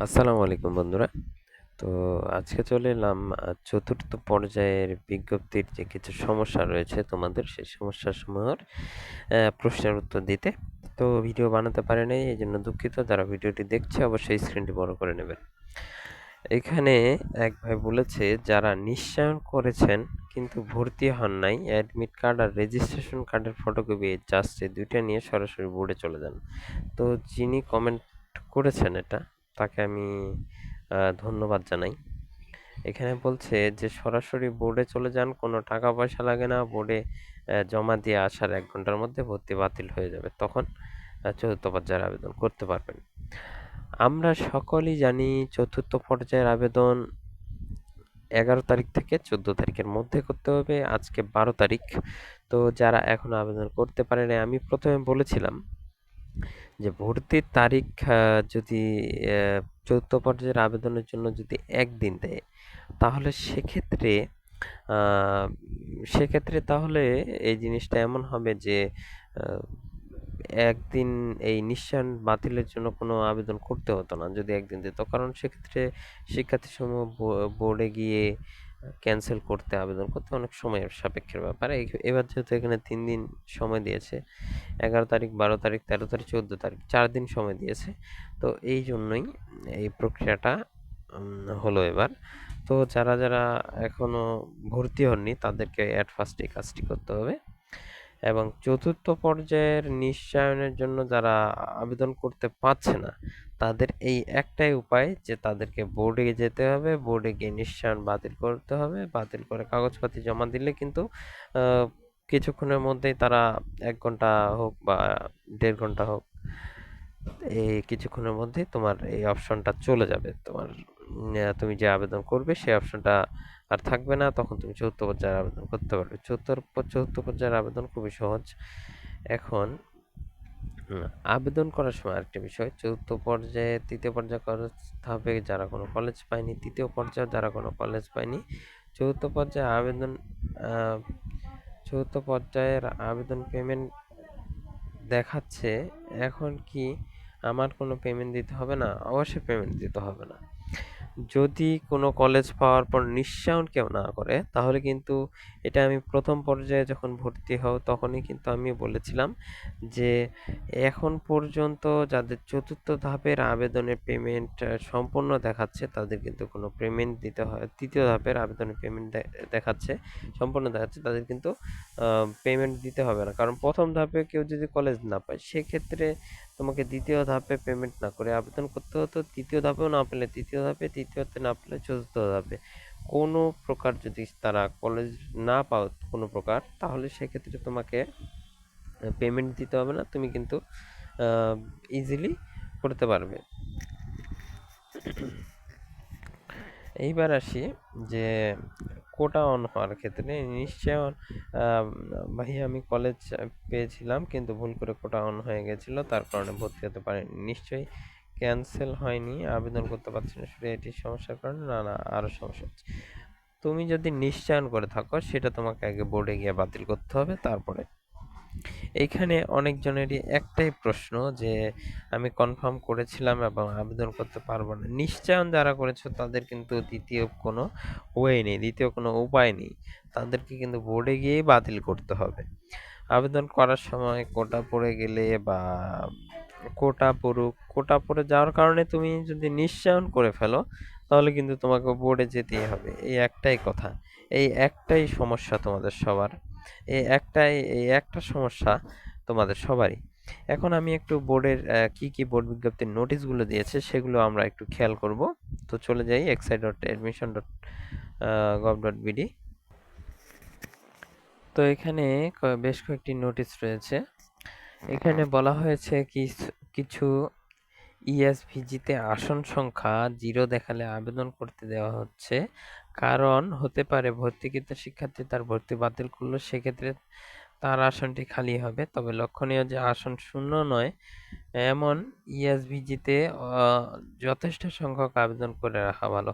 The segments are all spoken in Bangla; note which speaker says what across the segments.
Speaker 1: আসসালামু আলাইকুম বন্ধুরা। তো আজকে চলে এলাম চতুর্থ পর্যায়ের বিজ্ঞপ্তির যে কিছু সমস্যা রয়েছে তোমাদের সেই সমস্যাসমূহের প্রশ্নের উত্তর দিতে। তো ভিডিও বানাতে পারি নাই, এজন্য দুঃখিত। যারা ভিডিওটি দেখছে অবশ্যই স্ক্রিনটি বড় করে নেবেন। এখানে এক ভাই বলেছে যারা নিশ্চয়ন করেছেন কিন্তু ভর্তি হন নাই, অ্যাডমিট কার্ড আর রেজিস্ট্রেশন কার্ডের ফটোকপি জাস্ট এই ২ টা নিয়ে সরাসরি বোর্ডে চলে যান। তো যিনি কমেন্ট করেছেন এটা, তাকে আমি ধন্যবাদ জানাই। এখানে বলছে যে সরাসরি বোর্ডে চলে যান, কোনো টাকা পয়সা লাগে না। বোর্ডে জমা দিয়ে আসার ১ ঘন্টার মধ্যে ভর্তি বাতিল হয়ে যাবে। তখন চতুর্থ পর্যায়ের আবেদন করতে পারবেন। আমরা সকলেই জানি চতুর্থ পর্যায়ের আবেদন ১১ তারিখ থেকে ১৪ তারিখের মধ্যে করতে হবে। আজকে ১২ তারিখ। তো যারা এখনো আবেদন করতে পারে নাই, আমি প্রথমে বলেছিলাম যে ভর্তির তারিখ যদি চতুর্থ পর্যায়ের আবেদনের জন্য যদি ১ দিন দেয়, তাহলে আ সেক্ষেত্রে তাহলে এই জিনিসটা এমন হবে যে আ ১ দিন এই নিশ্চয়ন বাতিলের জন্য কোনো আবেদন করতে হতো না যদি ১ দিন দিত। কারণ সেক্ষেত্রে শিক্ষার্থীসমূহ বোর্ডে গিয়ে ক্যানসেল করতে, আবেদন করতে অনেক সময়ের সাপেক্ষের ব্যাপার। এবার যেহেতু এখানে ৩ দিন সময় দিয়েছে, ১১ তারিখ, ১২ তারিখ, ১৩ তারিখ, ১৪ তারিখ, ৪ দিন সময় দিয়েছে। তো এইজন্যই এই প্রক্রিয়াটা হলো এবার। তো যারা এখনো ভর্তি হননি তাদেরকে এট ফার্স্ট এই কাজটি করতে হবে। এবং চতুর্থ পর্যায়ের নিশ্চয়নের জন্য যারা আবেদন করতে পারছে না, তাদের এই একটাই উপায় যে তাদেরকে বোর্ডে যেতে হবে। বোর্ডে গিয়ে নিশ্চয়ন বাতিল করতে হবে। বাতিল করে কাগজপাতি জমা দিলে কিন্তু কিছুক্ষণের মধ্যেই তারা ১ ঘন্টা হোক বা ১.৫ ঘন্টা হোক, এই কিছুক্ষণের মধ্যেই তোমার এই অপশনটা চলে যাবে। তুমি যে আবেদন করবে সেই অপশনটা আর থাকবে না। তখন তুমি চতুর্থ পর্যায়ের আবেদন করতে পারবে। চতুর্থ পর্যায়ের আবেদন খুবই সহজ। এখন হুম, আবেদন করার সময় আরেকটা বিষয়, চতুর্থ পর্যায়ে, তৃতীয় পর্যায়ে করতে হবে যারা কোনো কলেজ পায়নি, তৃতীয় পর্যায়ে যারা কোনো কলেজ পায়নি, চতুর্থ পর্যায়ে আবেদন আহ, চতুর্থ পর্যায়ের আবেদন পেমেন্ট দেখাচ্ছে। এখন কি আমার কোনো পেমেন্ট দিতে হবে না? অবশ্যই পেমেন্ট দিতে হবে না। যদি কোনো কলেজ পাওয়ার পর নিশ্চয়ন কেউ না করে, তাহলে কিন্তু এটা আমি প্রথম পর্যায়ে যখন ভর্তি হও তখনই কিন্তু আমি বলেছিলাম যে এখন পর্যন্ত যাদের চতুর্থ ধাপের আবেদনের পেমেন্ট সম্পূর্ণ দেখাচ্ছে তাদের কিন্তু কোনো পেমেন্ট দিতে হয়। তৃতীয় ধাপের আবেদনের পেমেন্ট দেখাচ্ছে সম্পূর্ণ দেখাচ্ছে, তাদের কিন্তু পেমেন্ট দিতে হবে না। কারণ প্রথম ধাপে কেউ যদি কলেজ না পায়, সেক্ষেত্রে তোমাকে দ্বিতীয় ধাপে পেমেন্ট না করে আবেদন করতে হতো। তৃতীয় ধাপেও না পেলে তৃতীয় ধাপে, তৃতীয়তে না পেলে চতুর্থ ধাপে। কোনো প্রকার যদি তারা কলেজ না পাও কোনো প্রকার, তাহলে সেক্ষেত্রে তোমাকে পেমেন্ট দিতে হবে না। তুমি কিন্তু ইজিলি করতে পারবে। এইবার আসি যে কোটা অন হওয়ার ক্ষেত্রে নিশ্চয়ন ভাই আমি কলেজ পেয়েছিলাম কিন্তু ভুল করে কোটা অন হয়ে গেছিল, তার কারণে ভর্তি হতে পারিনি। নিশ্চয়ই ক্যান্সেল হয়নি, আবেদন করতে পারছি না শুধু এটি সমস্যার কারণে? না, আরও সমস্যা হচ্ছে। তুমি যদি নিশ্চয়ন করে থাকো সেটা তোমাকে আগে বোর্ডে গিয়ে বাতিল করতে হবে। তারপরে এইখানে অনেকজনেরই একটাই প্রশ্ন যে আমি কনফার্ম করেছিলাম এবং আবেদন করতে পারবো না। নিশ্চয়ন যারা করেছো তাদের কিন্তু দ্বিতীয় কোনো ওয়ে নেই, দ্বিতীয় কোনো উপায় নেই। তাদেরকে কিন্তু বোর্ডে গিয়েই বাতিল করতে হবে। আবেদন করার সময় কোটা পড়ে গেলে বা কোটা পড়ে যাওয়ার কারণে তুমি যদি নিশ্চয়ন করে ফেলো, তাহলে কিন্তু তোমাকে বোর্ডে যেতেই হবে। এই একটাই কথা, এই একটাই সমস্যা তোমাদের সবার। এই একটা সমস্যা তোমাদের সবারই। এখন আমি একটু বোর্ডের কি বোর্ড বিজ্ঞপ্তির নোটিশগুলো দিয়েছে সেগুলো আমরা একটু খেয়াল করব। তো চলে যাই exai.admission.gov.bd। তো এখানে বেশ কয়েকটি নোটিশ রয়েছে। এখানে বলা হয়েছে কিছু ইএসভিজিতে আসন সংখ্যা 0 দেখালে আবেদন করতে দেওয়া হচ্ছে। কারণ হতে পারে ভর্তিকৃত শিক্ষার্থী তার ভর্তি বাতিল করলো, সেক্ষেত্রে তার আসনটি খালি হবে। তবে লক্ষণীয় যে আসন শূন্য নয় এমন ইএসভিজিতে যথেষ্ট সংখ্যক আবেদন করে রাখা ভালো।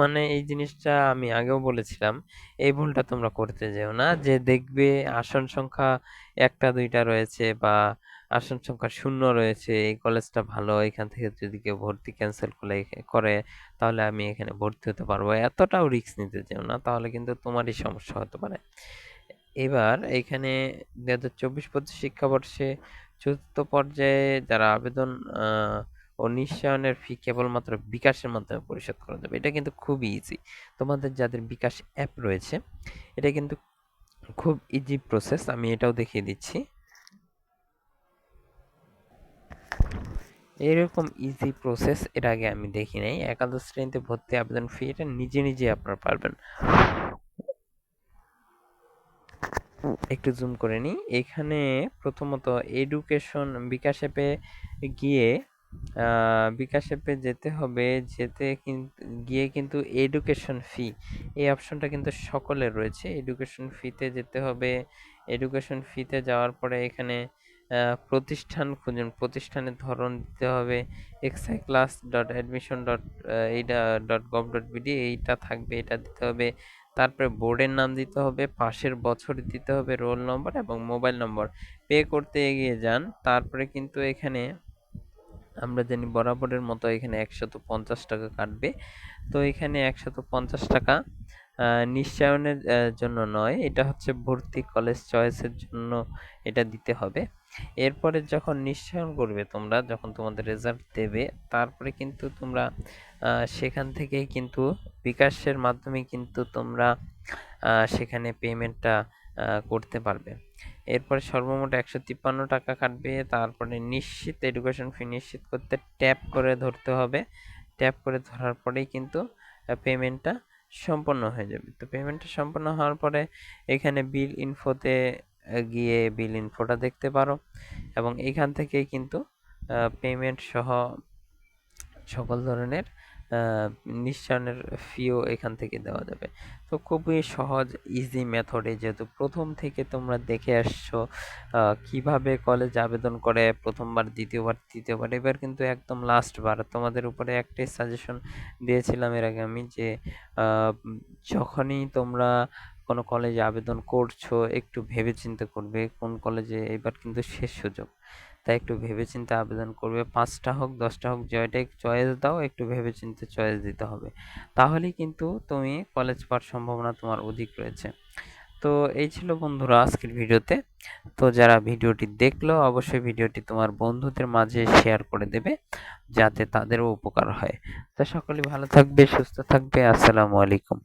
Speaker 1: মানে এই জিনিসটা আমি আগেও বলেছিলাম, এই ভুলটা তোমরা করতে যেও না যে দেখবে আসন সংখ্যা 1টা 2টা রয়েছে বা আসন সংখ্যা শূন্য রয়েছে, এই কলেজটা ভালো, এখান থেকে যদি কেউ ভর্তি ক্যান্সেল করে তাহলে আমি এখানে ভর্তি হতে পারবো, এতটাও রিস্ক নিতে চাও না, তাহলে কিন্তু তোমারই সমস্যা হতে পারে। এবার এখানে 2024-25 শিক্ষাবর্ষে চতুর্থ পর্যায়ে যারা আবেদন ও নিশ্চয়নের ফি কেবলমাত্র বিকাশের মাধ্যমে পরিশোধ করা যাবে। এটা কিন্তু খুবই ইজি। তোমাদের যাদের বিকাশ অ্যাপ রয়েছে, এটা কিন্তু খুব ইজি প্রসেস, আমি এটাও দেখিয়ে দিচ্ছি। এরকম ইজি প্রসেস এর আগে আমি দেখি নাই। একাদশ শ্রেণীতে ভর্তি আবেদন ফি এটা নিজে নিজে আপনারা পারবেন। একটু জুম করে নিই। এখানে প্রথমত এডুকেশন বিকাশ অ্যাপে গিয়ে বিকাশ অ্যাপে যেতে হবে, গিয়ে কিন্তু এডুকেশন ফি এই অপশনটা কিন্তু সকলের রয়েছে। এডুকেশন ফিতে যেতে হবে। এডুকেশন ফিতে যাওয়ার পরে এখানে প্রতিষ্ঠান খুঁজুন, প্রতিষ্ঠানের ধরন দিতে হবে exiclass.admission.gov.bd এইটা থাকবে, এটা দিতে হবে। তারপরে বোর্ডের নাম দিতে হবে, পাশের বছর দিতে হবে, রোল নম্বর এবং মোবাইল নম্বর। পে করতে এগিয়ে যান। তারপরে কিন্তু এখানে আমরা জানি বরাবরের মতো এখানে 150 টাকা কাটবে। তো এখানে 150 টাকা নিশ্চয়নের জন্য নয়, এটা হচ্ছে ভর্তি কলেজ চয়েসের জন্য এটা দিতে হবে। এরপরে যখন নিশ্চয়ন করবে তোমরা, যখন তোমাদের রেজাল্ট দেবে, তারপরে কিন্তু তোমরা সেখান থেকেই কিন্তু বিকাশের মাধ্যমে কিন্তু তোমরা সেখানে পেমেন্টটা করতে পারবে। এরপরে সর্বমোট 153 টাকা কাটবে। তারপরে নিশ্চিত এডুকেশন ফি নিশ্চিত করতে ট্যাপ করে ধরতে হবে। ট্যাপ করে ধরার পরেই কিন্তু পেমেন্টটা সম্পন্ন হয়ে যাবে। তো পেমেন্টটা সম্পন্ন হওয়ার পরে এখানে বিল ইনফোতে গিয়ে বিল ইনফোটা দেখতে পারো, এবং এখান থেকেই কিন্তু পেমেন্ট সহ সকল ধরনের নিশ্চয়নের ফিও এখান থেকে দেওয়া যাবে। তো খুবই সহজ ইজি মেথডে, যেহেতু প্রথম থেকে তোমরা দেখে আসছো কিভাবে কলেজ আবেদন করে প্রথমবার, দ্বিতীয়বার, তৃতীয়বার, এবার কিন্তু একদম লাস্ট বার। তোমাদের উপরে একটাই সাজেশন দিয়েছিলাম এর আগে আমি, যে যখনই তোমরা কোনো কলেজে আবেদন করছো একটু ভেবেচিন্তে করবে কোন কলেজে, এবার কিন্তু শেষ সুযোগ, তাই একটু ভেবেচিন্তে আবেদন করবে। 5টা হোক 10টা হোক, জয়টাই চয়েস দাও, একটু ভেবেচিন্তে চয়েস দিতে হবে, তাহলেই কিন্তু তুমি কলেজ পাওয়ার সম্ভাবনা তোমার অধিক রয়েছে। তো এই ছিল বন্ধুরা আজকের ভিডিওতে। তো যারা ভিডিওটি দেখলো অবশ্যই ভিডিওটি তোমার বন্ধুদের মাঝে শেয়ার করে দেবে, যাতে তাদেরও উপকার হয়। তো সকলে ভালো থাকবে, সুস্থ থাকবে। আসসালামু আলাইকুম।